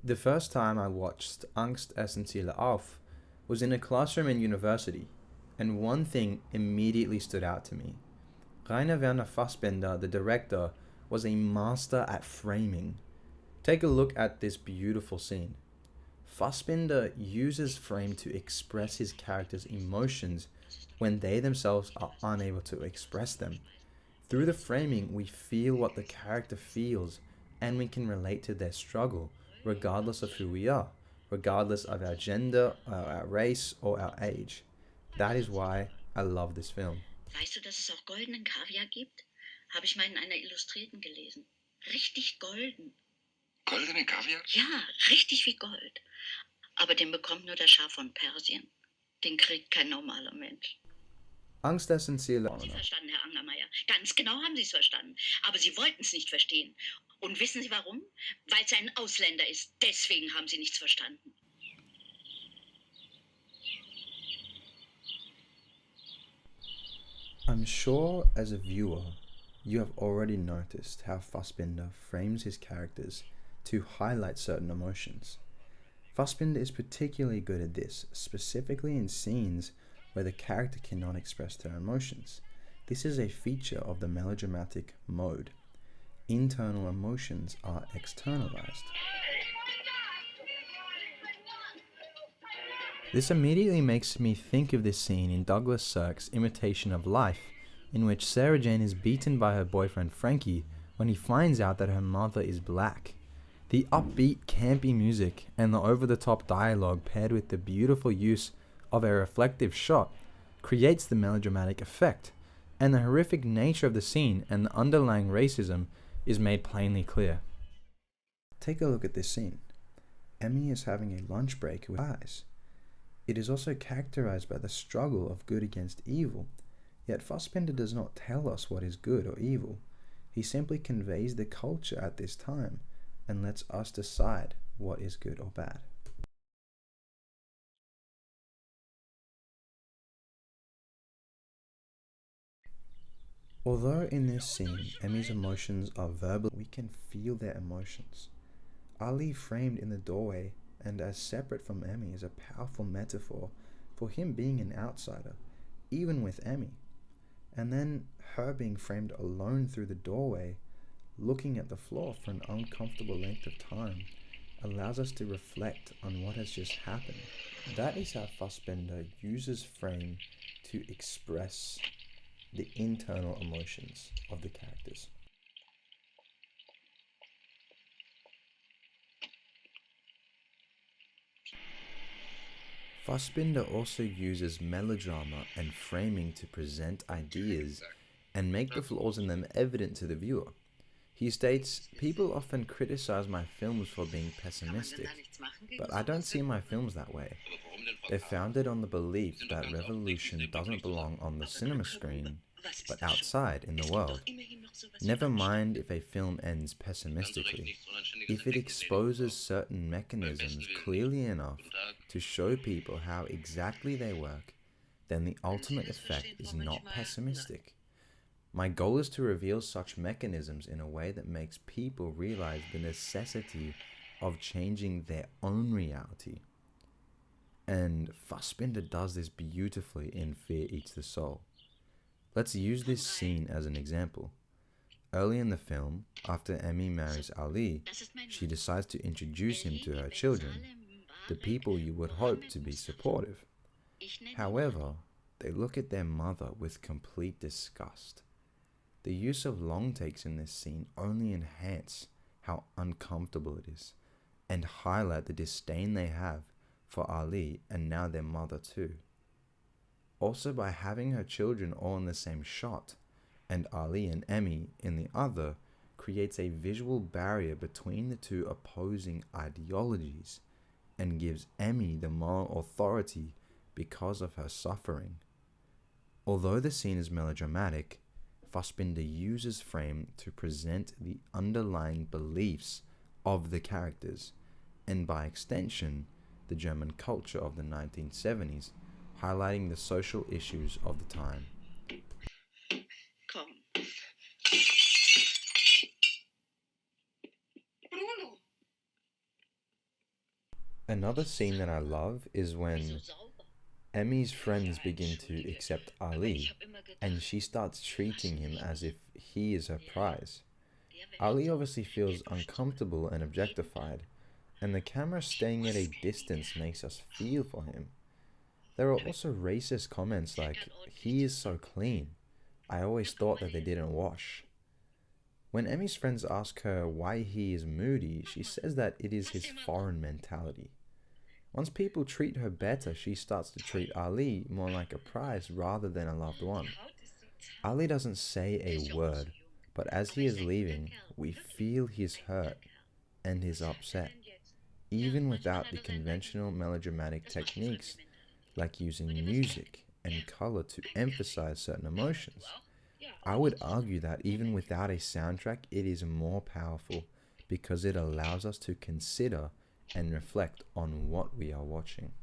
The first time I watched Angst, Essen, Seele auf was in a classroom in university, and one thing immediately stood out to me. Werner Fassbinder, the director, was a master at framing. Take a look at this beautiful scene. Fassbinder uses frame to express his characters' emotions when they themselves are unable to express them. Through the framing, we feel what the character feels and we can relate to their struggle, regardless of who we are, regardless of our gender, our race, or our age. That is why I love this film. Weißt du, dass es auch goldenen Kaviar gibt? Habe ich mal in einer Illustrierten gelesen. Richtig golden. Goldene Kaviar? Ja, richtig wie Gold. Aber den bekommt nur der Schah von Persien. Den kriegt kein normaler Mensch. Angst, Essen, Seele. Sie verstanden, Herr Angermeier. Ganz genau haben Sie es verstanden. Aber Sie wollten es nicht verstehen. Und wissen Sie warum? Weil es ein Ausländer ist. Deswegen haben Sie nichts verstanden. I'm sure as a viewer, you have already noticed how Fassbinder frames his characters to highlight certain emotions. Fassbinder is particularly good at this, specifically in scenes where the character cannot express their emotions. This is a feature of the melodramatic mode. Internal emotions are externalized. This immediately makes me think of this scene in Douglas Sirk's Imitation of Life, in which Sarah Jane is beaten by her boyfriend Frankie when he finds out that her mother is black. The upbeat, campy music and the over-the-top dialogue paired with the beautiful use of a reflective shot creates the melodramatic effect, and the horrific nature of the scene and the underlying racism is made plainly clear. Take a look at this scene. Emmy is having a lunch break with eyes. It is also characterized by the struggle of good against evil, yet Fassbinder does not tell us what is good or evil. He simply conveys the culture at this time and lets us decide what is good or bad. Although in this scene Emmy's emotions are verbal, we can feel their emotions. Ali framed in the doorway and as separate from Emmy is a powerful metaphor for him being an outsider, even with Emmy. And then her being framed alone through the doorway, looking at the floor for an uncomfortable length of time, allows us to reflect on what has just happened. That is how Fassbinder uses frame to express the internal emotions of the characters. Fassbinder also uses melodrama and framing to present ideas and make the flaws in them evident to the viewer. He states, "People often criticize my films for being pessimistic, but I don't see my films that way. They're founded on the belief that revolution doesn't belong on the cinema screen, but outside in the world. Never mind if a film ends pessimistically. If it exposes certain mechanisms clearly enough to show people how exactly they work, then the ultimate effect is not pessimistic. My goal is to reveal such mechanisms in a way that makes people realize the necessity of changing their own reality." And Fassbinder does this beautifully in Fear Eats the Soul. Let's use this scene as an example. Early in the film, after Emmy marries Ali, she decides to introduce him to her children, the people you would hope to be supportive. However, they look at their mother with complete disgust. The use of long takes in this scene only enhance how uncomfortable it is and highlight the disdain they have for Ali and now their mother too. Also, by having her children all in the same shot and Ali and Emmy in the other, creates a visual barrier between the two opposing ideologies and gives Emmy the moral authority because of her suffering. Although the scene is melodramatic, Fassbinder uses frame to present the underlying beliefs of the characters, and by extension, the German culture of the 1970s, highlighting the social issues of the time. Komm. Bruno. Another scene that I love is when Emmy's friends begin to accept Ali, and she starts treating him as if he is her prize. Ali obviously feels uncomfortable and objectified, and the camera staying at a distance makes us feel for him. There are also racist comments like, "He is so clean. I always thought that they didn't wash." When Emmy's friends ask her why he is moody, she says that it is his foreign mentality. Once people treat her better, she starts to treat Ali more like a prize rather than a loved one. Ali doesn't say a word, but as he is leaving, we feel his hurt and his upset, even without the conventional melodramatic techniques like using music and color to emphasize certain emotions. I would argue that even without a soundtrack, it is more powerful because it allows us to consider and reflect on what we are watching.